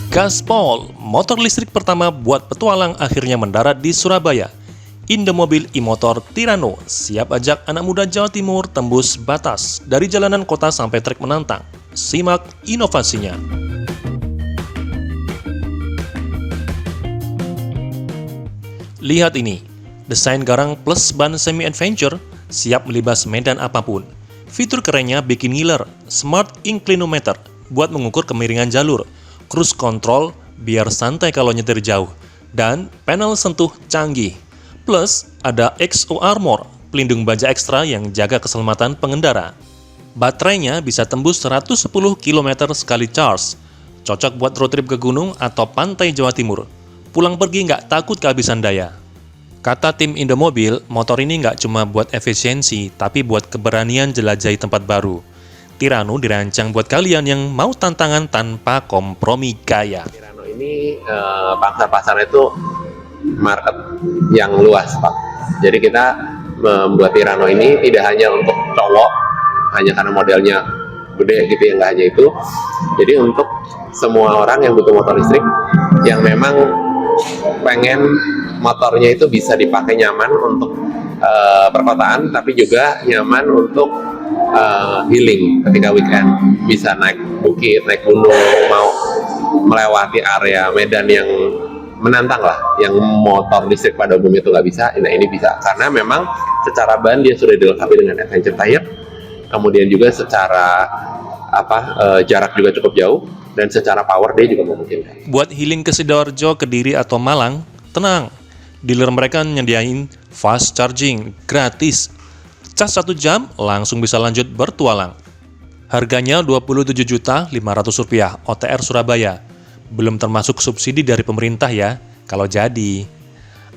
Gaspol, motor listrik pertama buat petualang akhirnya mendarat di Surabaya. Indomobil e-motor Tirano siap ajak anak muda Jawa Timur tembus batas dari jalanan kota sampai trek menantang. Simak inovasinya. Lihat ini, desain garang plus ban semi-adventure siap melibas medan apapun. Fitur kerennya bikin ngiler, Smart Inclinometer buat mengukur kemiringan jalur, cruise control biar santai kalau nyetir jauh, dan panel sentuh canggih. Plus, ada XO Armor, pelindung baja ekstra yang jaga keselamatan pengendara. Baterainya bisa tembus 110 km sekali charge, cocok buat road trip ke gunung atau pantai Jawa Timur. Pulang pergi nggak takut kehabisan daya. Kata tim Indomobil, motor ini nggak cuma buat efisiensi, tapi buat keberanian jelajahi tempat baru. Tirano dirancang buat kalian yang mau tantangan tanpa kompromi gaya. Tirano ini pangsa pasarnya itu market yang luas, Pak. Jadi kita membuat Tirano ini tidak hanya untuk cowok, hanya karena modelnya gede gitu ya, nggak hanya itu. Jadi untuk semua orang yang butuh motor listrik, yang memang pengen motornya itu bisa dipakai nyaman untuk perkotaan, tapi juga nyaman untuk healing ketika weekend, bisa naik bukit, naik gunung, mau melewati area medan yang menantang lah, yang motor listrik pada umumnya itu nggak bisa. Nah ini bisa, karena memang secara ban dia sudah dilengkapi dengan adventure tire, kemudian juga secara jarak juga cukup jauh, dan secara power dia juga memungkinkan. Buat healing ke Sidoarjo, Kediri, atau Malang, tenang, dealer mereka nyediain fast charging gratis. Cas 1 jam langsung bisa lanjut bertualang. Harganya Rp27.500.000 OTR Surabaya. Belum termasuk subsidi dari pemerintah ya, kalau jadi.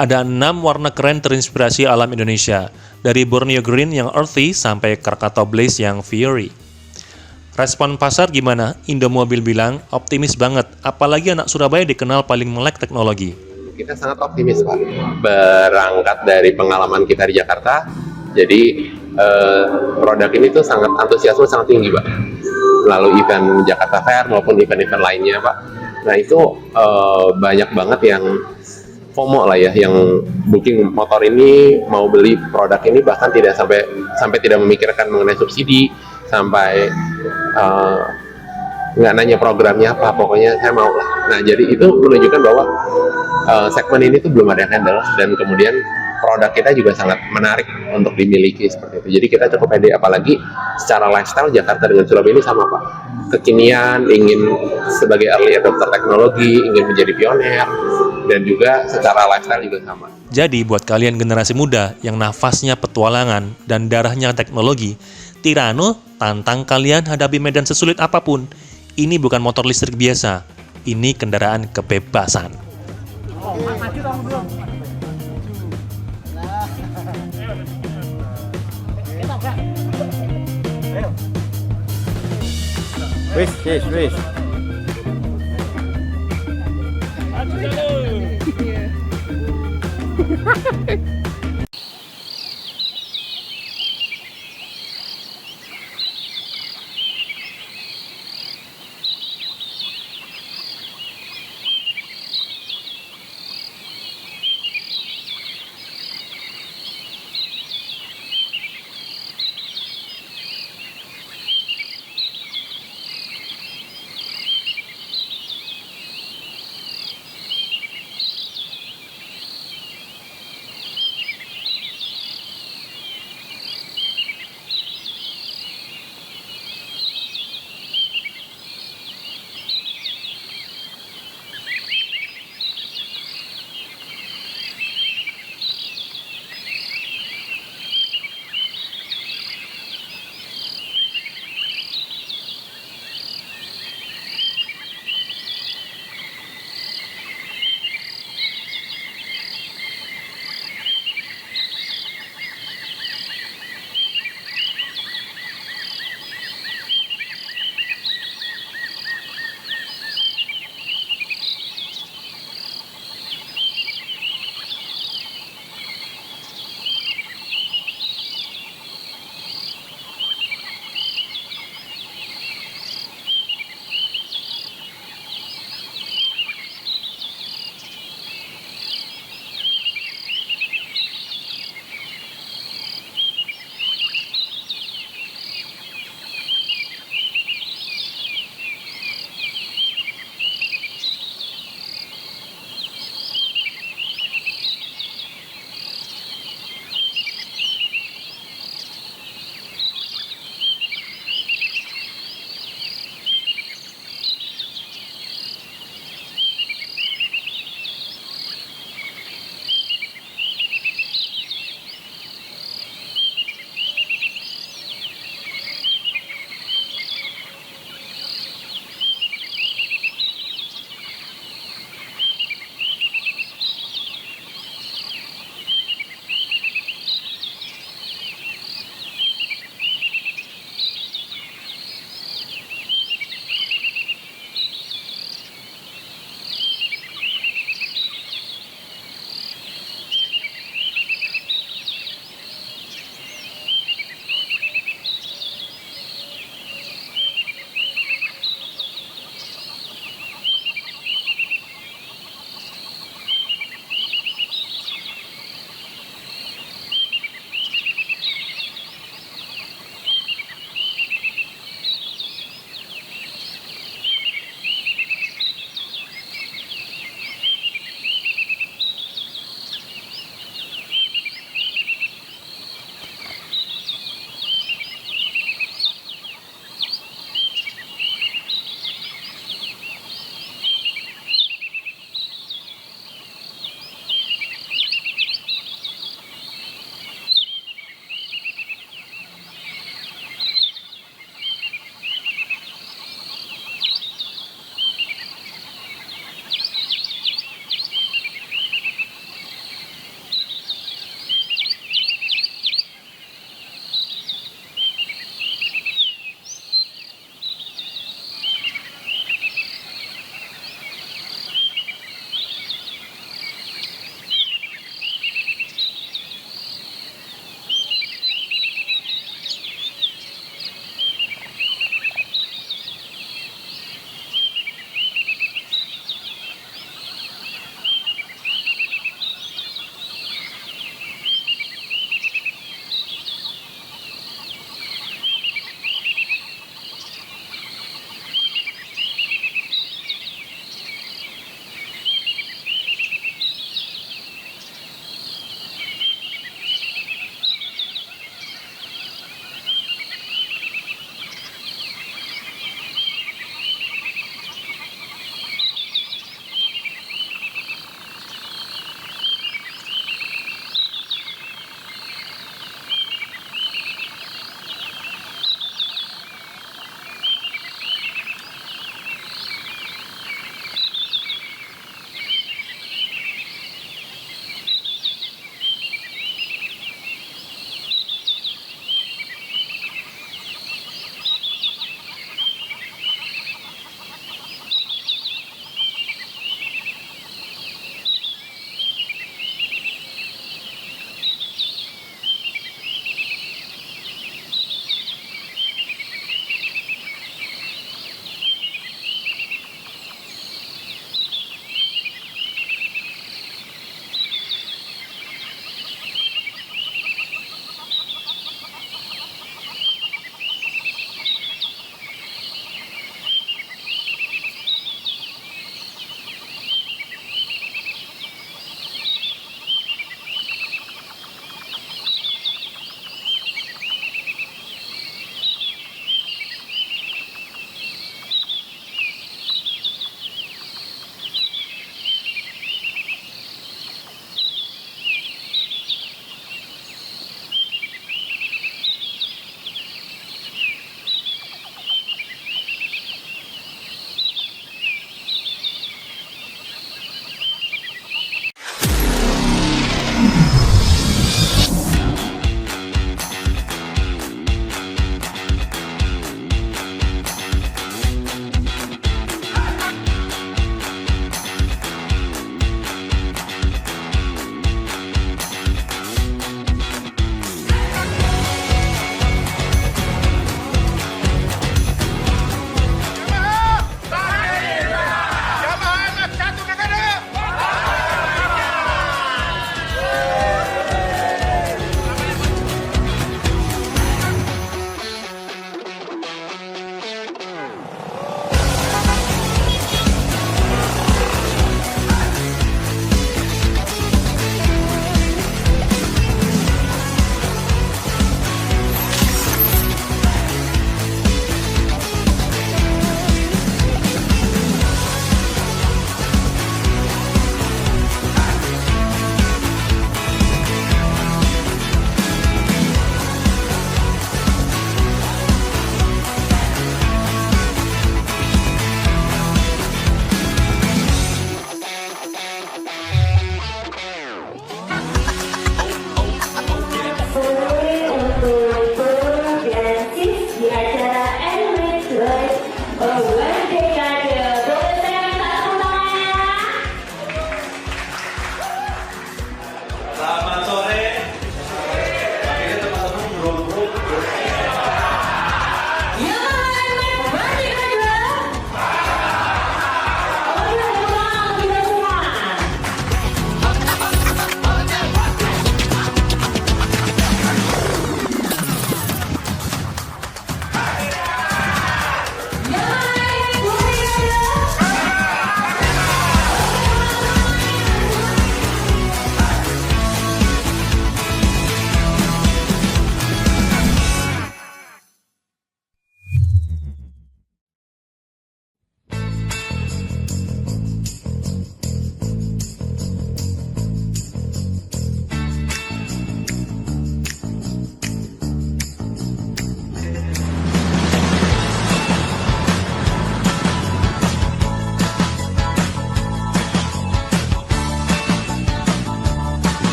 Ada 6 warna keren terinspirasi alam Indonesia, dari Borneo Green yang earthy sampai Krakatau Blaze yang fiery. Respon pasar gimana? Indomobil bilang optimis banget, apalagi anak Surabaya dikenal paling melek teknologi. Kita sangat optimis, Pak. Berangkat dari pengalaman kita di Jakarta, jadi produk ini tuh sangat antusiasme sangat tinggi, Pak. Lalu event Jakarta Fair maupun event-event lainnya, Pak. Nah itu banyak banget yang FOMO lah ya, yang booking motor ini, mau beli produk ini, bahkan tidak sampai tidak memikirkan mengenai subsidi, sampai nggak nanya programnya apa, pokoknya saya mau lah. Nah jadi itu menunjukkan bahwa segmen ini tuh belum ada yang handle, dan kemudian produk kita juga sangat menarik untuk dimiliki seperti itu. Jadi kita cukup pede, apalagi secara lifestyle Jakarta dengan Surabaya ini sama, Pak. Kekinian, ingin sebagai early adopter teknologi, ingin menjadi pioner, dan juga secara lifestyle juga sama. Jadi buat kalian generasi muda yang nafasnya petualangan dan darahnya teknologi, Tirano tantang kalian hadapi medan sesulit apapun. Ini bukan motor listrik biasa, ini kendaraan kebebasan. Wis.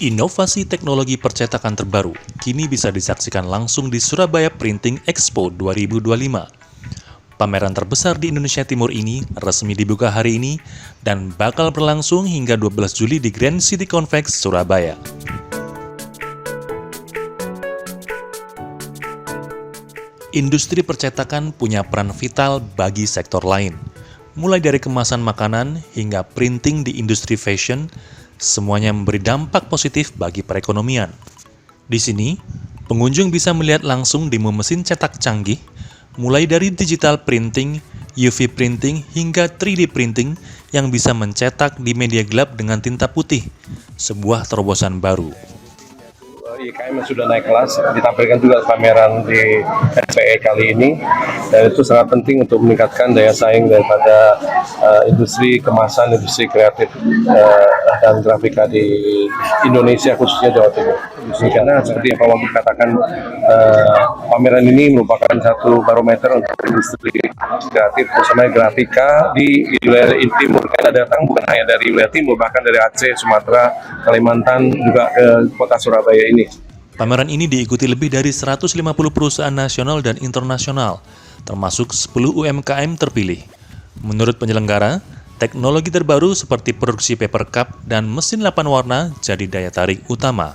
Inovasi teknologi percetakan terbaru kini bisa disaksikan langsung di Surabaya Printing Expo 2025. Pameran terbesar di Indonesia Timur ini resmi dibuka hari ini dan bakal berlangsung hingga 12 Juli di Grand City Convex, Surabaya. Industri percetakan punya peran vital bagi sektor lain. Mulai dari kemasan makanan hingga printing di industri fashion, semuanya memberi dampak positif bagi perekonomian. Di sini, pengunjung bisa melihat langsung demo mesin cetak canggih, mulai dari digital printing, UV printing, hingga 3D printing yang bisa mencetak di media gelap dengan tinta putih, sebuah terobosan baru. IKM yang sudah naik kelas ditampilkan juga pameran di SPE kali ini, dan itu sangat penting untuk meningkatkan daya saing daripada industri kemasan, industri kreatif dan grafika di Indonesia, khususnya Jawa Timur. Karena seperti yang Pak Wagub katakan, pameran ini merupakan satu barometer untuk industri kreatif, terutama grafika di wilayah timur. Kita datang bukan hanya dari wilayah timur, bahkan dari Aceh, Sumatera, Kalimantan, juga ke kota Surabaya ini. Pameran ini diikuti lebih dari 150 perusahaan nasional dan internasional, termasuk 10 UMKM terpilih. Menurut penyelenggara, teknologi terbaru seperti produksi paper cup dan mesin 8 warna jadi daya tarik utama.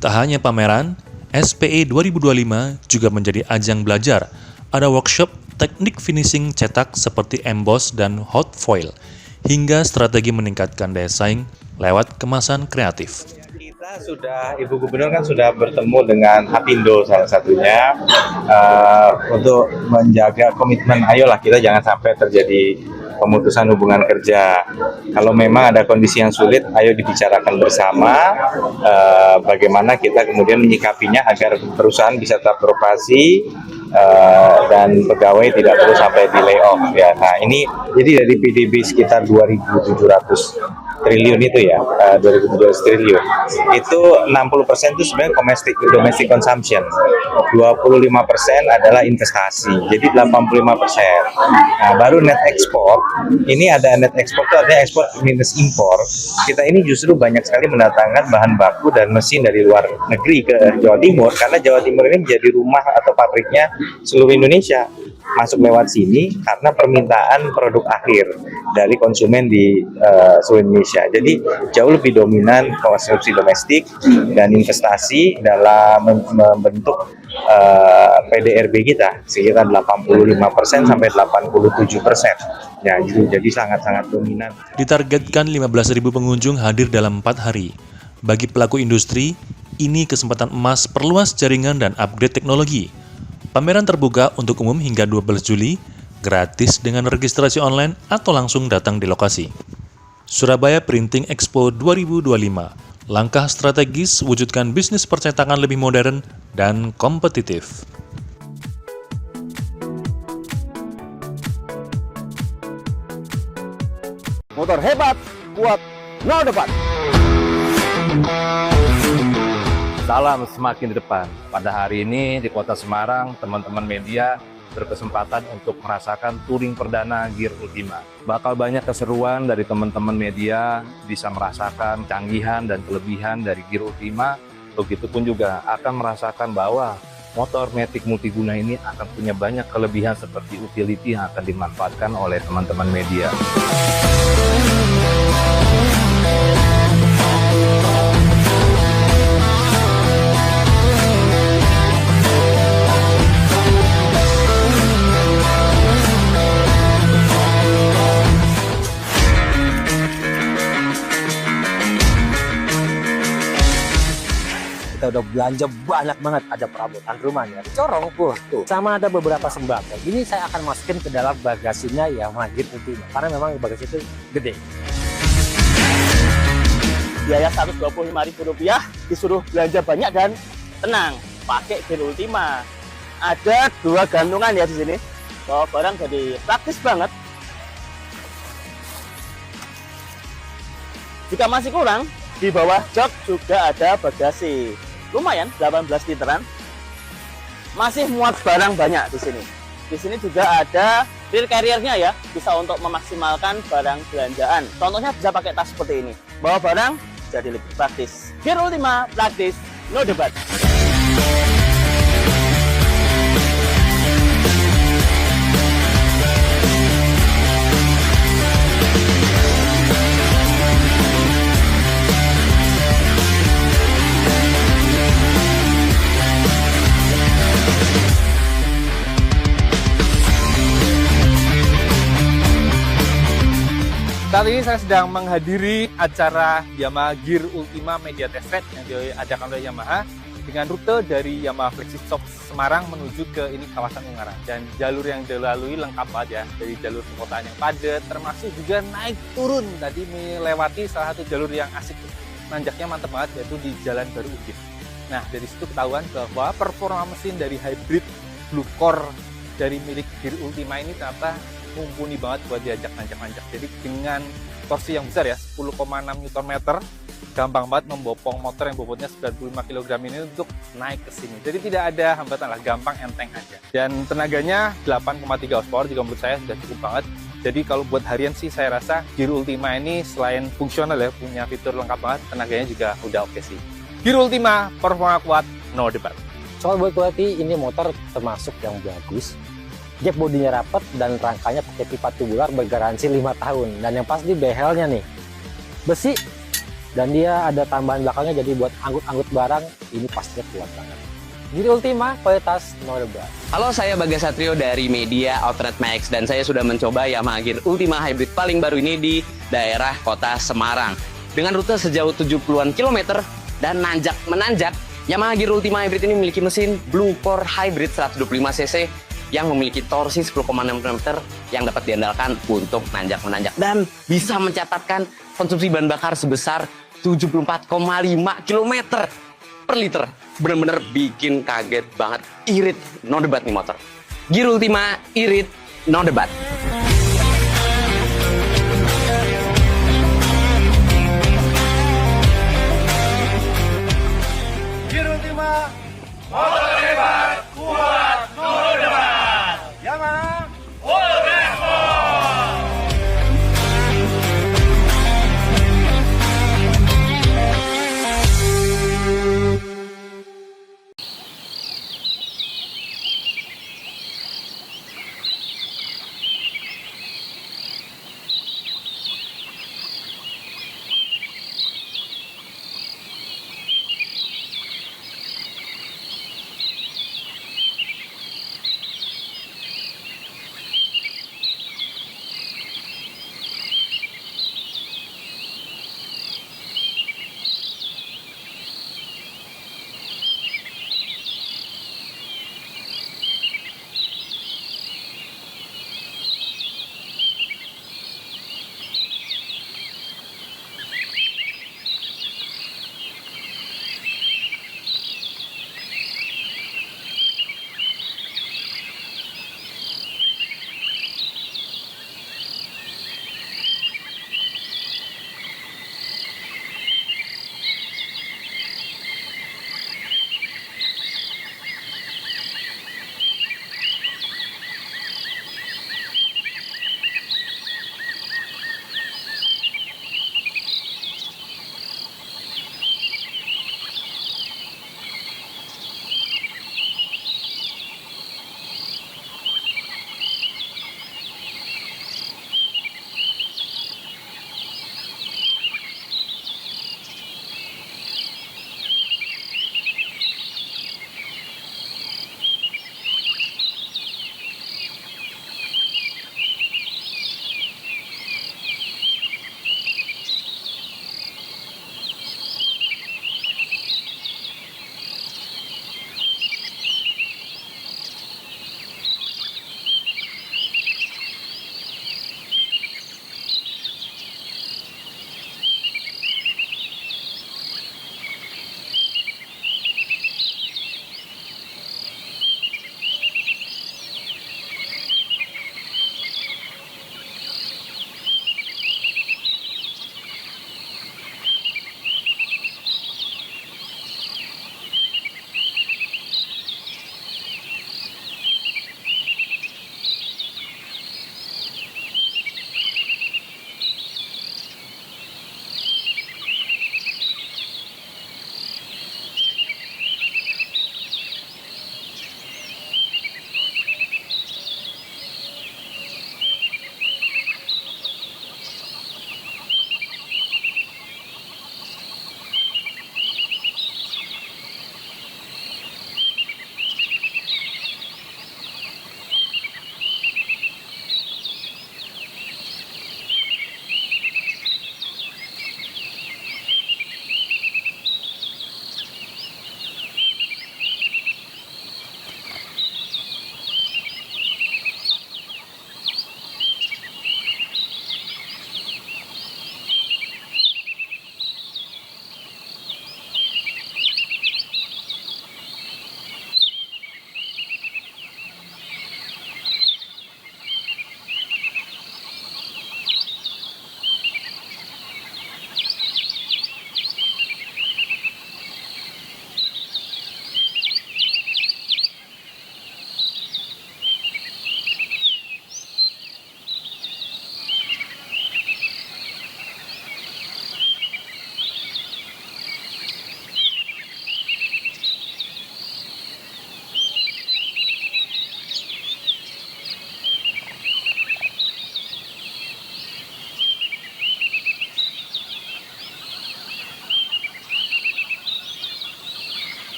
Tak hanya pameran, SPE 2025 juga menjadi ajang belajar. Ada workshop teknik finishing cetak seperti emboss dan hot foil, hingga strategi meningkatkan daya saing lewat kemasan kreatif. Ibu Gubernur kan sudah bertemu dengan Apindo salah satunya untuk menjaga komitmen, ayolah kita jangan sampai terjadi pemutusan hubungan kerja. Kalau memang ada kondisi yang sulit, ayo dibicarakan bersama bagaimana kita kemudian menyikapinya agar perusahaan bisa tetap beroperasi dan pegawai tidak perlu sampai di layoff ya. Nah ini jadi dari PDB sekitar 2.700 triliun itu ya, 2.700 triliun itu 60% itu sebenarnya domestic consumption, 25% adalah investasi, jadi 85%. Nah baru net export, ini ada net export itu artinya ekspor minus impor. Kita ini justru banyak sekali mendatangkan bahan baku dan mesin dari luar negeri ke Jawa Timur, karena Jawa Timur ini menjadi rumah atau pabriknya seluruh Indonesia. Masuk lewat sini karena permintaan produk akhir dari konsumen di seluruh Indonesia. Jadi jauh lebih dominan konsumsi domestik dan investasi dalam membentuk PDRB kita sekitar 85% sampai 87%. Ya, jadi sangat-sangat dominan. Ditargetkan 15.000 pengunjung hadir dalam 4 hari. Bagi pelaku industri, ini kesempatan emas perluas jaringan dan upgrade teknologi. Pameran terbuka untuk umum hingga 12 Juli, gratis dengan registrasi online atau langsung datang di lokasi. Surabaya Printing Expo 2025, langkah strategis wujudkan bisnis percetakan lebih modern dan kompetitif. Motor hebat, kuat, no depan. Salam semakin di depan. Pada hari ini di Kota Semarang, teman-teman media berkesempatan untuk merasakan touring perdana Gear Ultima. Bakal banyak keseruan dari teman-teman media, bisa merasakan canggihan dan kelebihan dari Gear Ultima. Begitupun juga akan merasakan bahwa motor Matic multiguna ini akan punya banyak kelebihan seperti utility yang akan dimanfaatkan oleh teman-teman media. Kita udah belanja banyak banget, ada perabotan rumahnya, corong tuh, sama ada beberapa sembako. Ini saya akan masukin ke dalam bagasinya Yamaha Gear Ultima, karena memang bagasi itu gede. Biaya Rp125.000, disuruh belanja banyak dan tenang, pakai Gear Ultima. Ada 2 gantungan ya di sini, bawa barang jadi praktis banget. Jika masih kurang, di bawah jok juga ada bagasi. Lumayan, 18 literan. Masih muat barang banyak di sini. Di sini juga ada rear carrier-nya ya, bisa untuk memaksimalkan barang belanjaan. Contohnya bisa pakai tas seperti ini. Bawa barang jadi lebih praktis. Gear Ultima, praktis, no debat. Saat ini saya sedang menghadiri acara Yamaha Gear Ultima Media Test Track yang diadakan oleh Yamaha dengan rute dari Yamaha Flagship Shop Semarang menuju ke ini kawasan Ungaran. Dan jalur yang dilalui lengkap banget ya, dari jalur perkotaan yang padat, termasuk juga naik turun. Tadi melewati salah satu jalur yang asik, nanjaknya mantep banget, yaitu di Jalan Baru Ugin. Nah, dari situ ketahuan bahwa performa mesin dari hybrid Blue Core dari milik Gear Ultima ini ternyata mumpuni banget buat diajak nanjak-nanjak. Jadi dengan torsi yang besar ya, 10,6 Nm, gampang banget membopong motor yang bobotnya 95 kg ini untuk naik ke sini. Jadi tidak ada hambatan lah, gampang enteng aja. Dan tenaganya 8,3 horsepower juga menurut saya sudah cukup banget. Jadi kalau buat harian sih saya rasa Gear Ultima ini selain fungsional ya, punya fitur lengkap banget, tenaganya juga udah oke sih. Gear Ultima, performa kuat, no debat. Soal buat quality, ini motor termasuk yang bagus. Gap bodinya rapet dan rangkanya pakai pipa tubular bergaransi 5 tahun. Dan yang pasti behelnya nih besi dan dia ada tambahan belakangnya, jadi buat angkut-angkut barang ini pastinya kuat banget. Gear Ultima, kualitas no debat. Halo, saya Bagas Satrio dari Media Outlet Max dan saya sudah mencoba Yamaha Gear Ultima Hybrid paling baru ini di daerah kota Semarang. Dengan rute sejauh 70-an kilometer dan nanjak-menanjak, Yamaha Gear Ultima Hybrid ini memiliki mesin Blue Core Hybrid 125cc yang memiliki torsi 10,6 Nm yang dapat diandalkan untuk nanjak-menanjak dan bisa mencatatkan konsumsi bahan bakar sebesar 74,5 km per liter. Bener-bener bikin kaget banget, irit, no debat nih motor. Gear Ultima, irit, no debat. Gear Ultima, motor hebat, kuat, no debat. Yamaha, all respon.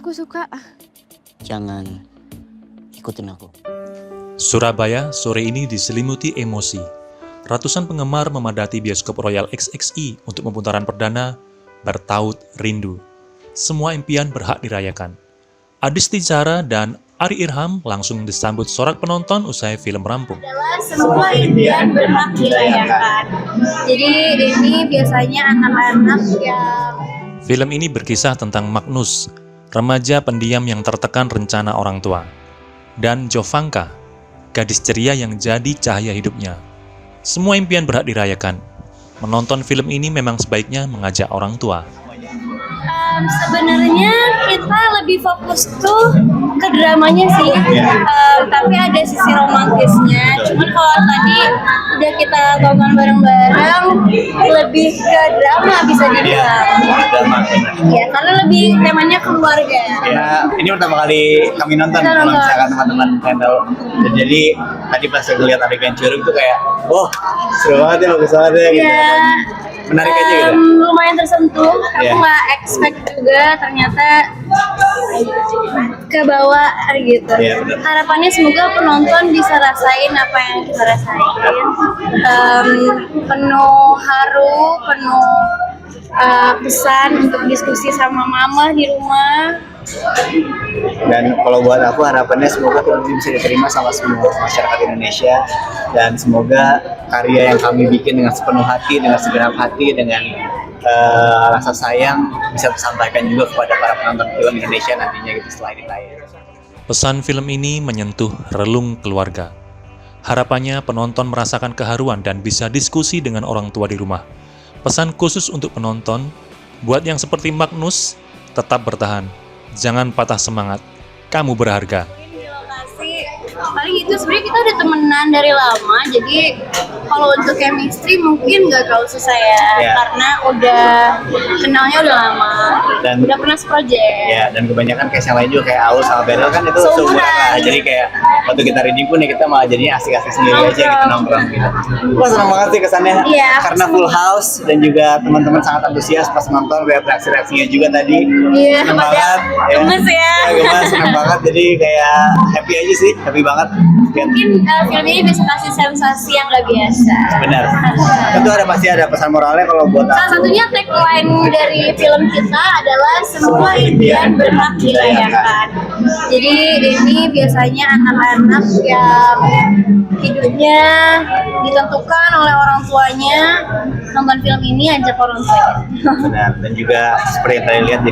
aku suka. Jangan ikutin aku. Surabaya sore ini diselimuti emosi. Ratusan penggemar memadati bioskop Royal XXI untuk pemutaran perdana Bertaut Rindu. Semua impian berhak dirayakan. Adisti Zara dan Ari Irham langsung disambut sorak penonton usai film rampung. Semua impian berhak dirayakan. Jadi ini biasanya anak-anak yang... Film ini berkisah tentang Magnus, remaja pendiam yang tertekan rencana orang tua, dan Jovanka, gadis ceria yang jadi cahaya hidupnya. Semua impian berhak dirayakan. Menonton film ini memang sebaiknya mengajak orang tua. Sebenarnya kita lebih fokus tuh ke dramanya sih, tapi ada sisi romantisnya. Cuman kalau tadi udah kita tonton bareng-bareng, lebih ke drama bisa dibilang. Ya, karena lebih temanya keluarga. Karena ini pertama kali kami nonton, kalau misalkan teman-teman channel. Jadi tadi pas saya lihat adegan curug itu kayak, oh seru banget ya, bagus banget ya gitu. Ya, menarik aja gitu. Lumayan tersentuh. Aku nggak expect juga ternyata ke bawah gitu. Harapannya semoga penonton bisa rasain apa yang kita rasain. Penuh haru, penuh pesan untuk diskusi sama mama di rumah. Dan kalau buat aku harapannya semoga film ini bisa diterima sama semua masyarakat Indonesia, dan semoga karya yang kami bikin dengan sepenuh hati, dengan segenap hati, dengan rasa sayang bisa tersampaikan juga kepada para penonton film Indonesia nantinya gitu setelah ini tayang. Pesan film ini menyentuh relung keluarga. Harapannya penonton merasakan keharuan dan bisa diskusi dengan orang tua di rumah. Pesan khusus untuk penonton, buat yang seperti Magnus, tetap bertahan. Jangan patah semangat, kamu berharga. Paling itu sebenarnya kita udah temenan dari lama, jadi kalau untuk chemistry mungkin nggak terlalu susah ya, karena udah kenalnya udah lama, dan udah pernah seproject. Ya, dan kebanyakan case yang lain juga kayak Aul sama Beryl kan itu seumuran lah, jadi kayak waktu kita reading pun ya kita malah jadinya asik-asik sendiri aja gitu nongkrong gitu. Wah senang banget sih kesannya, karena full house dan juga teman-teman sangat antusias pas nonton, lihat reaksi-reaksinya juga tadi. Iya, senang banget. Gemes ya. Gemes, senang banget, jadi kayak happy aja sih, happy banget. Mungkin film ini bisa kasih sensasi yang nggak biasa. Benar. Tentu pasti ada pesan moralnya kalau buat Salah satunya tagline dari film kita adalah semua impian berhak dirayakan. Jadi ini biasanya anak-anak yang hidupnya ditentukan oleh orang tuanya nonton film ini, ajak orang tuanya. Benar. Dan juga seperti yang tadi lihat di